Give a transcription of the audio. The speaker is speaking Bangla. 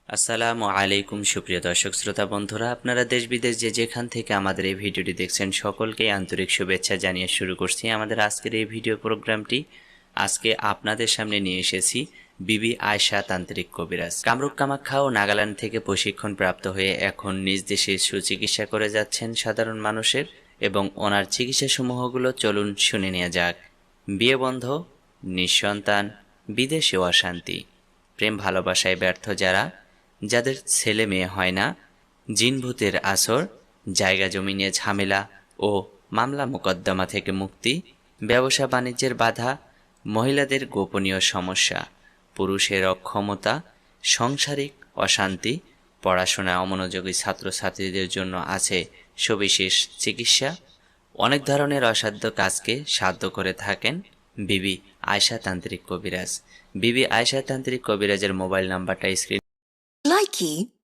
আসসালামু আলাইকুম সুপ্রিয় দর্শক শ্রোতা বন্ধুরা, আপনারা দেশ বিদেশ যে যেখান থেকে আমাদের এই ভিডিওটি দেখছেন সকলকেই আন্তরিক শুভেচ্ছা জানিয়ে শুরু করছি আমাদের আজকের এই ভিডিও প্রোগ্রামটি। আজকে আপনাদের সামনে নিয়ে এসেছি বিবি আয়শা তান্ত্রিক কবিরাজ। কামরূপ কামাখ্যা ও নাগাল্যান্ড থেকে প্রশিক্ষণ প্রাপ্ত হয়ে এখন নিজ দেশে সুচিকিৎসা করে যাচ্ছেন সাধারণ মানুষের, এবং ওনার চিকিৎসা সমূহগুলো চলুন শুনে নেওয়া যাক। বিয়ে বন্ধ, নিঃসন্তান, বিদেশে অশান্তি, প্রেম ভালোবাসায় ব্যর্থ যাদের ছেলে মেয়ে হয় না, জিনভূতের আসর, জায়গা জমি নিয়ে ঝামেলা ও মামলা মোকদ্দমা থেকে মুক্তি, ব্যবসা বাণিজ্যের বাধা, মহিলাদের গোপনীয় সমস্যা, পুরুষের অক্ষমতা, সাংসারিক অশান্তি, পড়াশোনায় অমনোযোগী ছাত্রছাত্রীদের জন্য আছে সবিশেষ চিকিৎসা। অনেক ধরনের অসাধ্য কাজকে সাধ্য করে থাকেন বিবি আয়শা তান্ত্রিক কবিরাজ। বিবি আয়শা তান্ত্রিক কবিরাজের মোবাইল নাম্বারটা স্ক্রিন Likey